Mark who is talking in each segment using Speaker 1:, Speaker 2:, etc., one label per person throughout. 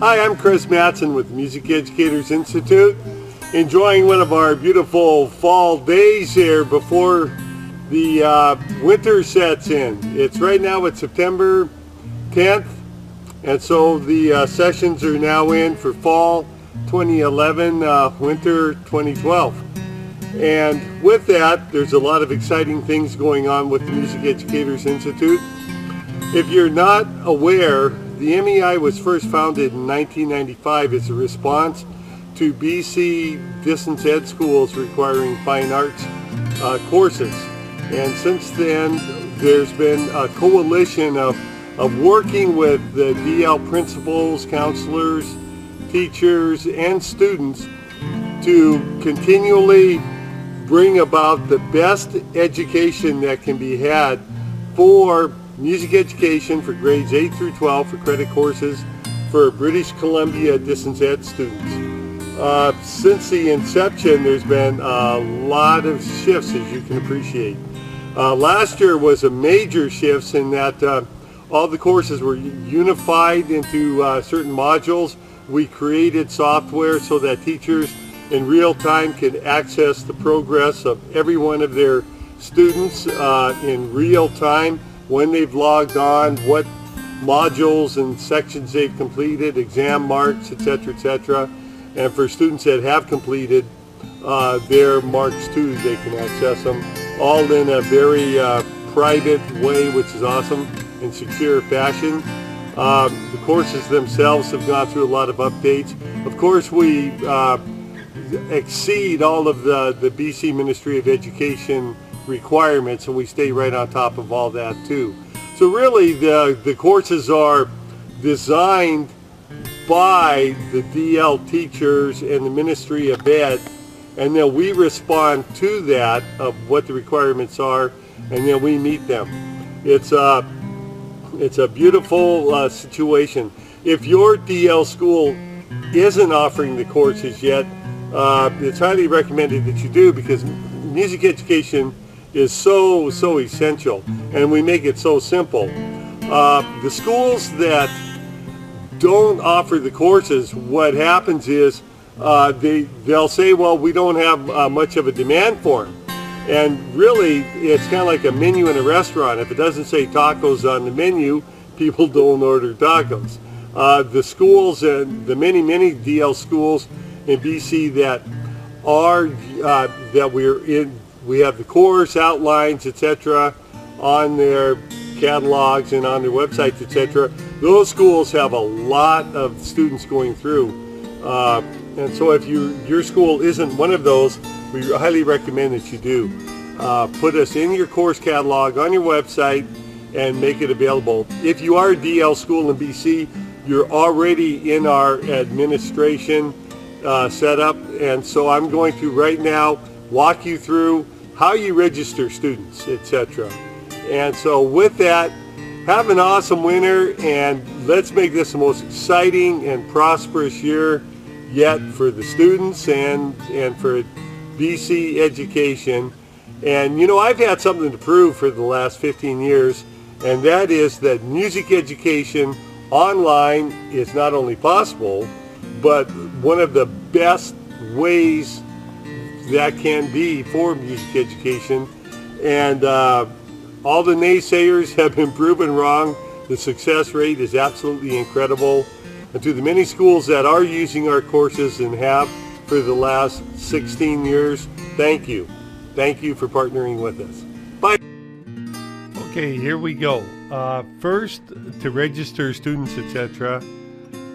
Speaker 1: Hi, I'm Chris Madsen with the Music Educators Institute. Enjoying one of our beautiful fall days here before the winter sets in. Right now it's September 10th, and so the sessions are now in for fall 2011, winter 2012. And with that, there's a lot of exciting things going on with the Music Educators Institute. If you're not aware, the MEI was first founded in 1995 as a response to BC distance ed schools requiring fine arts courses. And since then, there's been a coalition of working with the DL principals, counselors, teachers, and students to continually bring about the best education that can be had for music education for grades 8 through 12 for credit courses for British Columbia distance ed students. Since the inception, there's been a lot of shifts, as you can appreciate. Last year was a major shift in that all the courses were unified into certain modules. We created software so that teachers in real time can access the progress of every one of their students in real time, when they've logged on, what modules and sections they've completed, exam marks, etc., etc. And for students that have completed their marks too, they can access them all in a very private way, which is awesome, in secure fashion. The courses themselves have gone through a lot of updates. Of course, we exceed all of the BC Ministry of Education requirements, and we stay right on top of all that too. So really the courses are designed by the DL teachers and the Ministry of Ed, and then we respond to that of what the requirements are, and then we meet them. It's a beautiful situation. If your DL school isn't offering the courses yet, it's highly recommended that you do, because music education is so essential, and we make it so simple. The schools that don't offer the courses, what happens is they'll say, well, we don't have much of a demand for them. And really, it's kind of like a menu in a restaurant. If it doesn't say tacos on the menu, people don't order tacos. The schools, and the many DL schools in BC that are that we're in, we have the course outlines, etc., on their catalogs and on their websites, etc. Those schools have a lot of students going through, and so if your school isn't one of those, we highly recommend that you do. Put us in your course catalog on your website and make it available. If you are a DL school in BC, you're already in our administration setup, and so I'm going to right now walk you through how you register students, etc. And so with that, have an awesome winter, and let's make this the most exciting and prosperous year yet for the students and for BC education. And you know, I've had something to prove for the last 15 years, and that is that music education online is not only possible, but one of the best ways that can be for music education. And all the naysayers have been proven wrong. The success rate is absolutely incredible. And to the many schools that are using our courses and have for the last 16 years, thank you. Thank you for partnering with us. Bye. Okay, here we go. First, to register students, etc.,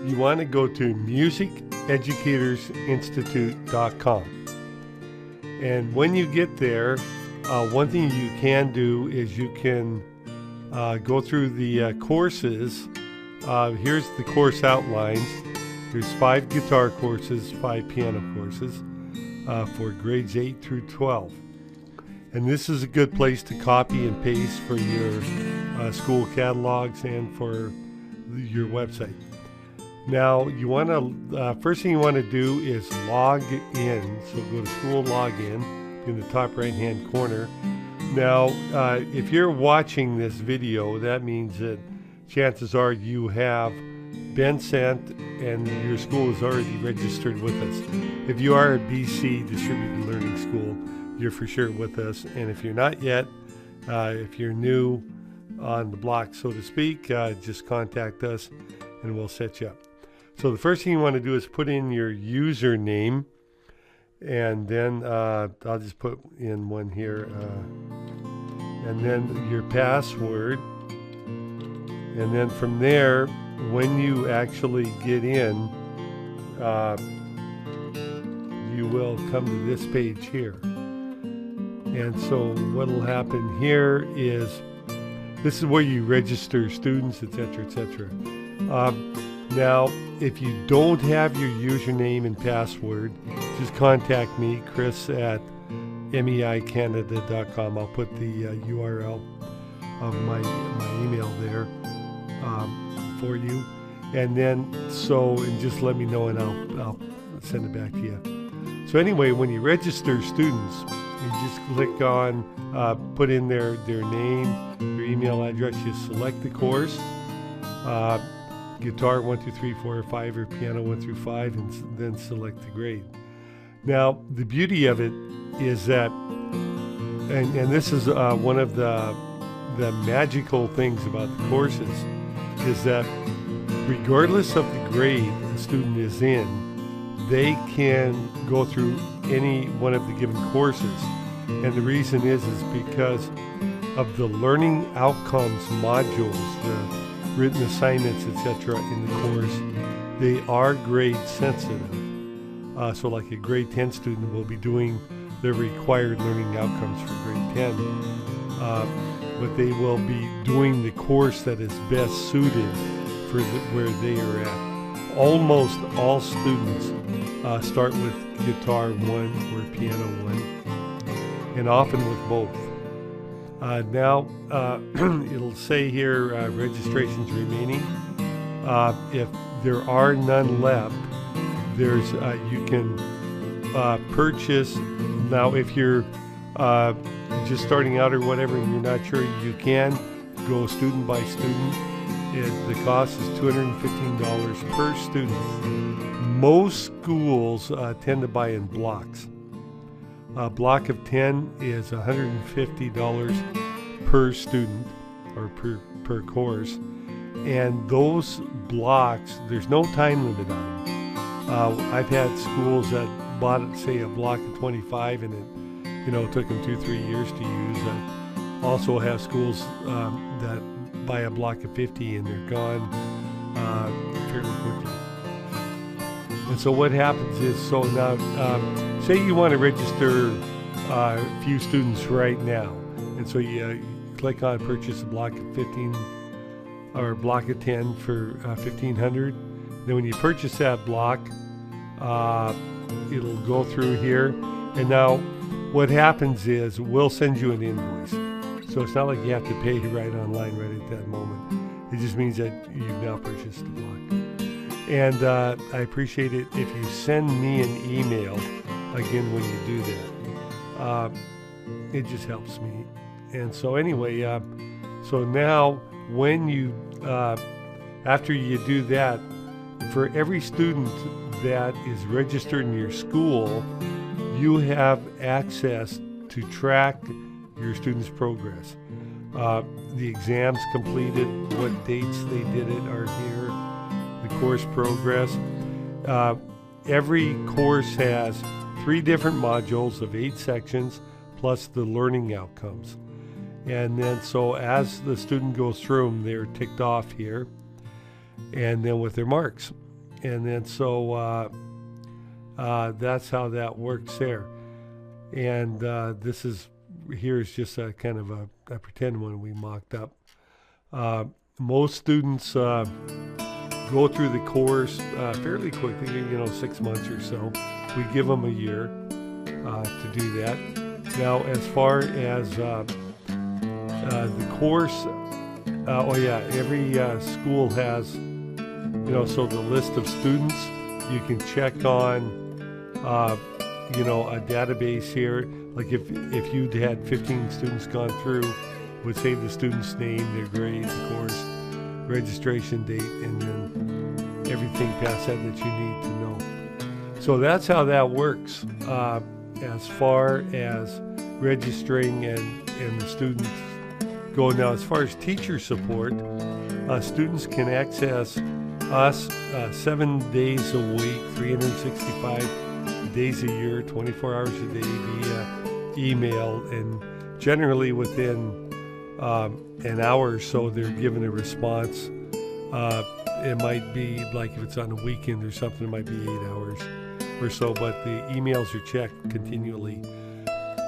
Speaker 1: you want to go to musiceducatorsinstitute.com. And when you get there, one thing you can do is you can go through the courses. Here's the course outlines. There's 5 guitar courses, 5 piano courses for grades 8 through 12. And this is a good place to copy and paste for your school catalogs and for your website. Now, you want to, first thing you want to do is log in. So go to school login in the top right hand corner. Now, if you're watching this video, that means that chances are you have been sent and your school is already registered with us. If you are a BC Distributed Learning School, you're for sure with us. And if you're not yet, if you're new on the block, so to speak, just contact us and we'll set you up. So the first thing you want to do is put in your username, and then I'll just put in one here, and then your password. And then from there, when you actually get in, you will come to this page here. And so what will happen here is, this is where you register students, etc., etc. Now, if you don't have your username and password, just contact me, Chris at MEIcanada.com. I'll put the URL of my email there for you. And then, and just let me know and I'll send it back to you. So anyway, when you register students, you just click on, put in their name, their email address, you select the course, guitar 1, 2, 3, 4, or 5, or piano 1 through 5, and then select the grade. Now, the beauty of it is that, and this is one of the magical things about the courses, is that regardless of the grade the student is in, they can go through any one of the given courses. And the reason is because of the learning outcomes modules, the written assignments, etc. in the course. They are grade sensitive. So like a grade 10 student will be doing their required learning outcomes for grade 10. But they will be doing the course that is best suited for where they are at. Almost all students start with guitar 1 or piano 1, and often with both. Now, it'll say here registrations remaining. If there are none left, there's you can purchase. Now, if you're just starting out or whatever and you're not sure, you can go student by student. The cost is $215 per student. Most schools tend to buy in blocks. A block of 10 is $150 per student or per course. And those blocks, there's no time limit on them. I've had schools that bought, say, a block of 25 and it took them 2-3 years to use. I also have schools that buy a block of 50 and they're gone fairly quickly. And so what happens is, so now, say you want to register a few students right now, and so you click on purchase a block of 15 or a block of 10 for $1,500. Then when you purchase that block, it'll go through here, and now what happens is we'll send you an invoice. So it's not like you have to pay right online right at that moment. It just means that you've now purchased the block. And I appreciate it if you send me an email again when you do that. It just helps me. And so anyway, so now when you, after you do that, for every student that is registered in your school, you have access to track your students' progress. The exams completed, what dates they did it are here, the course progress. Every course has 3 different modules of 8 sections plus the learning outcomes. And then so as the student goes through them, they're ticked off here and then with their marks. And then so that's how that works there. And this is, here's just a kind of a pretend one we mocked up. Most students go through the course fairly quickly, 6 months or so. We give them a year to do that. Now, as far as the course, every school has, so the list of students, you can check on, a database here. Like if you'd had 15 students gone through, would say the student's name, their grade, the course, registration date, and then everything past that that you need to know. So that's how that works as far as registering and the students go. Now, as far as teacher support, students can access us 7 days a week, 365 days a year, 24 hours a day via email, and generally within an hour or so they're given a response. It might be like if it's on a weekend or something, it might be 8 hours or so, but the emails are checked continually.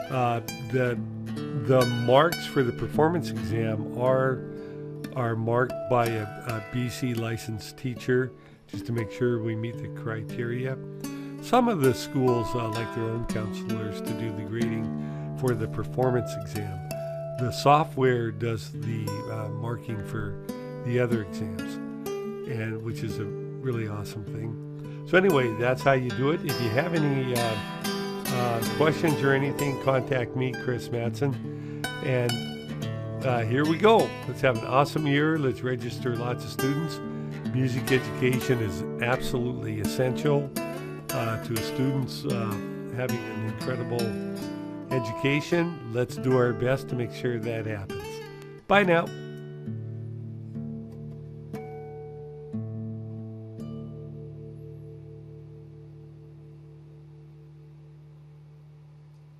Speaker 1: The marks for the performance exam are marked by a BC licensed teacher, just to make sure we meet the criteria. Some of the schools like their own counselors to do the grading for the performance exam. The software does the marking for the other exams, and which is a really awesome thing. So anyway, that's how you do it. If you have any questions or anything, contact me, Chris Madsen. And here we go. Let's have an awesome year. Let's register lots of students. Music education is absolutely essential to students having an incredible education. Let's do our best to make sure that happens. Bye now.